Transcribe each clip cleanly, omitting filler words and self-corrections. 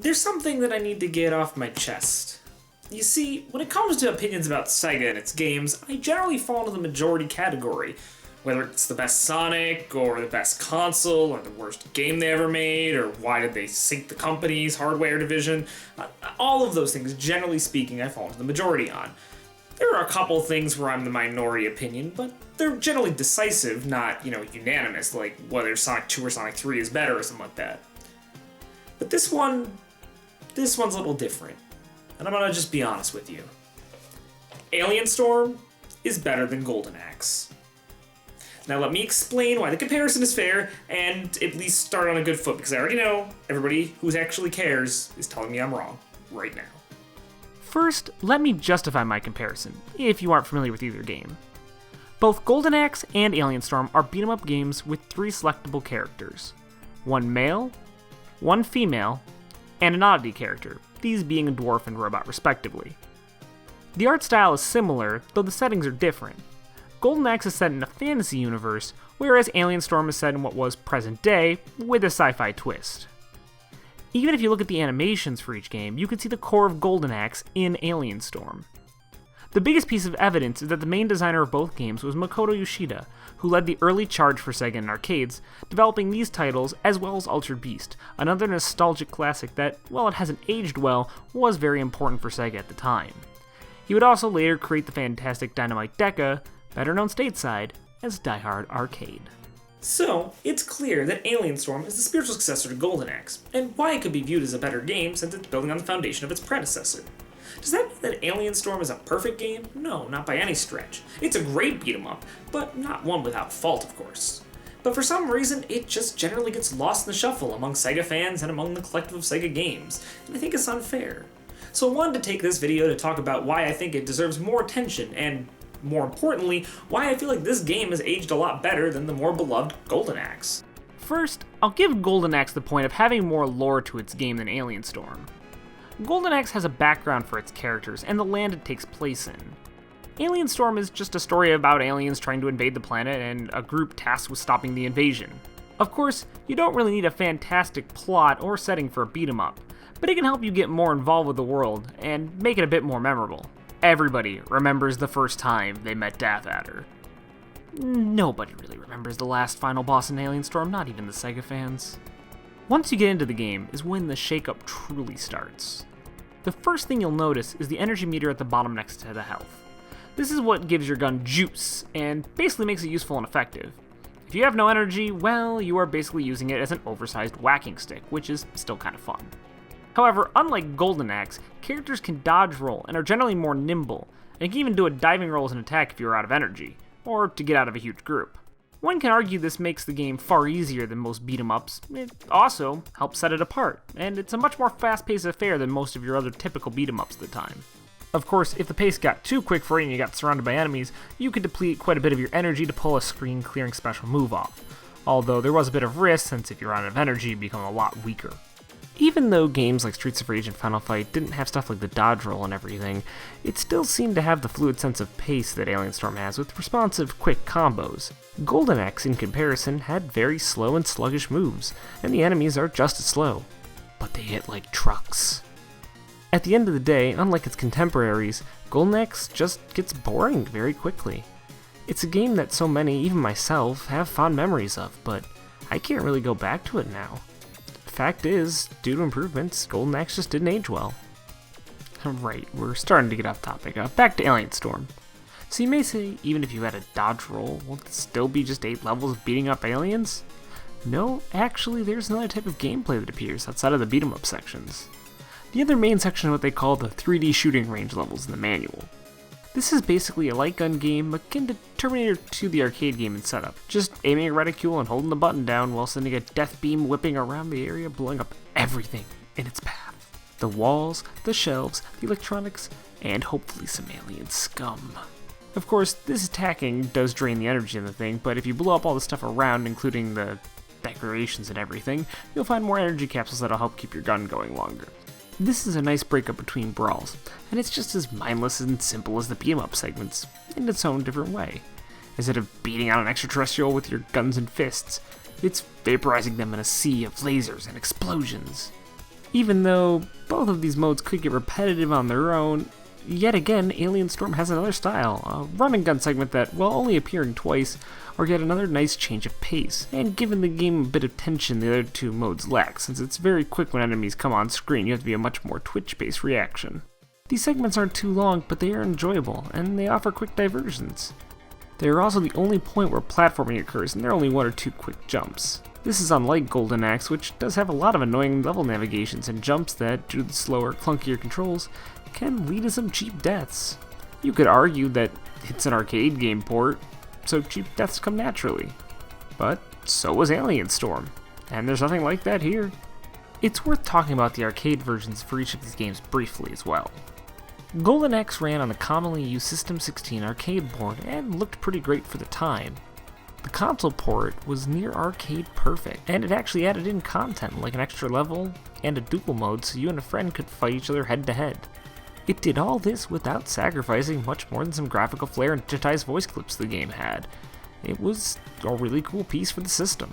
There's something that I need to get off my chest. You see, when it comes to opinions about Sega and its games, I generally fall into the majority category. Whether it's the best Sonic, or the best console, or the worst game they ever made, or why did they sink the company's hardware division, all of those things, generally speaking, I fall into the majority on. There are a couple things where I'm the minority opinion, but they're generally decisive, not, unanimous, like whether Sonic 2 or Sonic 3 is better or something like that. But this one's a little different, and I'm gonna just be honest with you. Alien Storm is better than Golden Axe. Now let me explain why the comparison is fair, and at least start on a good foot, because I already know everybody who actually cares is telling me I'm wrong right now. First, let me justify my comparison, if you aren't familiar with either game. Both Golden Axe and Alien Storm are beat-em-up games with 3 selectable characters. 1 male, 1 female, and an oddity character, these being a dwarf and robot respectively. The art style is similar, though the settings are different. Golden Axe is set in a fantasy universe, whereas Alien Storm is set in what was present day, with a sci-fi twist. Even if you look at the animations for each game, you can see the core of Golden Axe in Alien Storm. The biggest piece of evidence is that the main designer of both games was Makoto Yoshida, who led the early charge for Sega in arcades, developing these titles as well as Altered Beast, another nostalgic classic that, while it hasn't aged well, was very important for Sega at the time. He would also later create the fantastic Dynamite Deca, better known stateside as Die Hard Arcade. So, it's clear that Alien Storm is the spiritual successor to Golden Axe, and why it could be viewed as a better game since it's building on the foundation of its predecessor. Does that mean that Alien Storm is a perfect game? No, not by any stretch. It's a great beat-em-up, but not one without fault, of course. But for some reason, it just generally gets lost in the shuffle among Sega fans and among the collective of Sega games, and I think it's unfair. So I wanted to take this video to talk about why I think it deserves more attention, and more importantly, why I feel like this game has aged a lot better than the more beloved Golden Axe. First, I'll give Golden Axe the point of having more lore to its game than Alien Storm. Golden Axe has a background for its characters and the land it takes place in. Alien Storm is just a story about aliens trying to invade the planet and a group tasked with stopping the invasion. Of course, you don't really need a fantastic plot or setting for a beat-em-up, but it can help you get more involved with the world and make it a bit more memorable. Everybody remembers the first time they met Death Adder. Nobody really remembers the last final boss in Alien Storm, not even the Sega fans. Once you get into the game is when the shakeup truly starts. The first thing you'll notice is the energy meter at the bottom next to the health. This is what gives your gun juice, and basically makes it useful and effective. If you have no energy, well, you are basically using it as an oversized whacking stick, which is still kind of fun. However, unlike Golden Axe, characters can dodge roll and are generally more nimble, and can even do a diving roll as an attack if you are out of energy, or to get out of a huge group. One can argue this makes the game far easier than most beat-em-ups. It also helps set it apart, and it's a much more fast-paced affair than most of your other typical beat-em-ups at the time. Of course, if the pace got too quick for you and you got surrounded by enemies, you could deplete quite a bit of your energy to pull a screen-clearing special move off, although there was a bit of risk since if you're out of energy, you become a lot weaker. Even though games like Streets of Rage and Final Fight didn't have stuff like the dodge roll and everything, it still seemed to have the fluid sense of pace that Alien Storm has with responsive, quick combos. Golden Axe, in comparison, had very slow and sluggish moves, and the enemies are just as slow, but they hit like trucks. At the end of the day, unlike its contemporaries, Golden Axe just gets boring very quickly. It's a game that so many, even myself, have fond memories of, but I can't really go back to it now. Fact is, due to improvements, Golden Axe just didn't age well. Right, we're starting to get off topic. Back to Alien Storm. So you may say, even if you had a dodge roll, won't it still be just 8 levels of beating up aliens? No, actually there's another type of gameplay that appears outside of the beat 'em up sections. The other main section is what they call the 3D shooting range levels in the manual. This is basically a light gun game akin to Terminator 2 the arcade game in setup, just aiming a reticule and holding the button down while sending a death beam whipping around the area, blowing up everything in its path. The walls, the shelves, the electronics, and hopefully some alien scum. Of course, this attacking does drain the energy in the thing, but if you blow up all the stuff around, including the decorations and everything, you'll find more energy capsules that'll help keep your gun going longer. This is a nice breakup between brawls, and it's just as mindless and simple as the beat-em-up segments, in its own different way. Instead of beating out an extraterrestrial with your guns and fists, it's vaporizing them in a sea of lasers and explosions. Even though both of these modes could get repetitive on their own, yet again, Alien Storm has another style, a run and gun segment that, while only appearing twice, are yet another nice change of pace, and given the game a bit of tension the other two modes lack, since it's very quick when enemies come on screen, you have to be a much more twitch-based reaction. These segments aren't too long, but they are enjoyable, and they offer quick diversions. They are also the only point where platforming occurs, and there are only one or two quick jumps. This is unlike Golden Axe, which does have a lot of annoying level navigations and jumps that, due to the slower, clunkier controls, can lead to some cheap deaths. You could argue that it's an arcade game port, so cheap deaths come naturally. But so was Alien Storm, and there's nothing like that here. It's worth talking about the arcade versions for each of these games briefly as well. Golden Axe ran on the commonly used System 16 arcade board and looked pretty great for the time. The console port was near arcade perfect, and it actually added in content like an extra level and a duel mode so you and a friend could fight each other head to head. It did all this without sacrificing much more than some graphical flair and digitized voice clips the game had. It was a really cool piece for the system.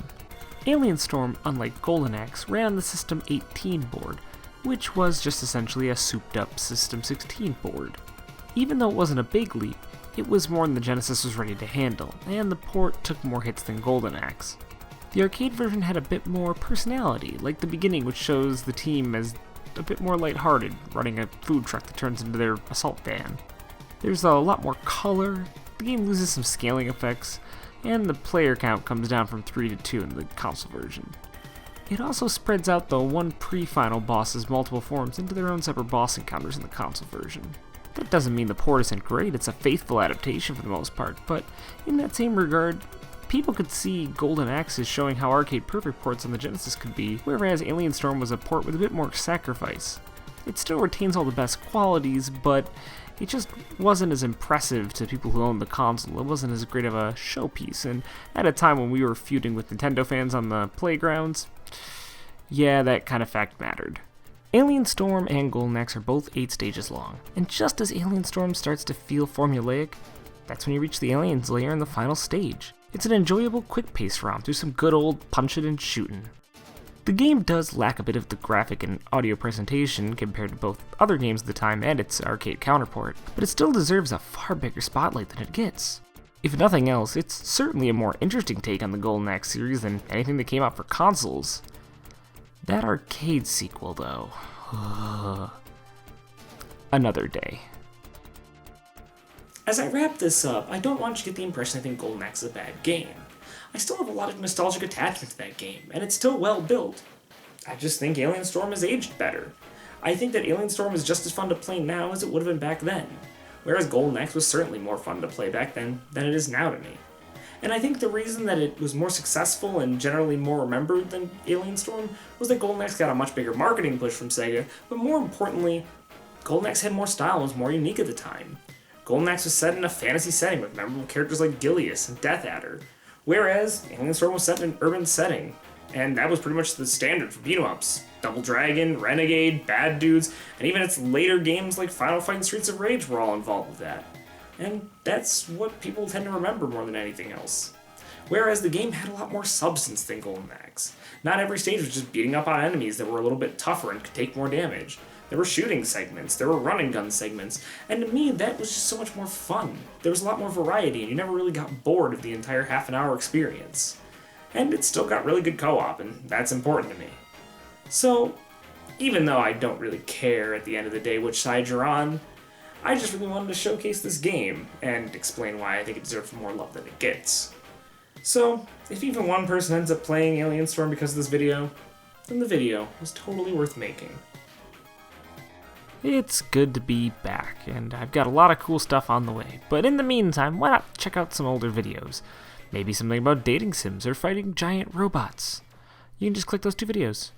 Alien Storm, unlike Golden Axe, ran on the System 18 board, which was just essentially a souped-up System 16 board. Even though it wasn't a big leap, it was more than the Genesis was ready to handle, and the port took more hits than Golden Axe. The arcade version had a bit more personality, like the beginning, which shows the team as a bit more lighthearted, running a food truck that turns into their assault van. There's a lot more color, the game loses some scaling effects, and the player count comes down from 3 to 2 in the console version. It also spreads out the one pre-final boss's multiple forms into their own separate boss encounters in the console version. That doesn't mean the port isn't great, it's a faithful adaptation for the most part, but in that same regard, people could see Golden Axe as showing how arcade-perfect ports on the Genesis could be, whereas Alien Storm was a port with a bit more sacrifice. It still retains all the best qualities, but it just wasn't as impressive to people who owned the console. It wasn't as great of a showpiece, and at a time when we were feuding with Nintendo fans on the playgrounds, yeah, that kind of fact mattered. Alien Storm and Golden Axe are both 8 stages long, and just as Alien Storm starts to feel formulaic, that's when you reach the aliens layer in the final stage. It's an enjoyable, quick-paced romp through some good old punch-it and shootin'. The game does lack a bit of the graphic and audio presentation compared to both other games of the time and its arcade counterpart, but it still deserves a far bigger spotlight than it gets. If nothing else, it's certainly a more interesting take on the Golden Axe series than anything that came out for consoles. That arcade sequel, though. Another day. As I wrap this up, I don't want you to get the impression I think Golden Axe is a bad game. I still have a lot of nostalgic attachment to that game, and it's still well built. I just think Alien Storm has aged better. I think that Alien Storm is just as fun to play now as it would have been back then, whereas Golden Axe was certainly more fun to play back then than it is now to me. And I think the reason that it was more successful and generally more remembered than Alien Storm was that Golden Axe got a much bigger marketing push from Sega, but more importantly, Golden Axe had more style and was more unique at the time. Golden Axe was set in a fantasy setting with memorable characters like Gilius and Death Adder, whereas Alien Storm was set in an urban setting, and that was pretty much the standard for beat-em-ups. Double Dragon, Renegade, Bad Dudes, and even its later games like Final Fight and Streets of Rage were all involved with that. And that's what people tend to remember more than anything else. Whereas the game had a lot more substance than Golden Axe. Not every stage was just beating up on enemies that were a little bit tougher and could take more damage. There were shooting segments, there were running gun segments, and to me that was just so much more fun. There was a lot more variety and you never really got bored of the entire half an hour experience. And it still got really good co-op, and that's important to me. So, even though I don't really care at the end of the day which side you're on, I just really wanted to showcase this game and explain why I think it deserves more love than it gets. So, if even one person ends up playing Alien Storm because of this video, then the video was totally worth making. It's good to be back, and I've got a lot of cool stuff on the way, but in the meantime, why not check out some older videos? Maybe something about dating sims or fighting giant robots. You can just click those 2 videos.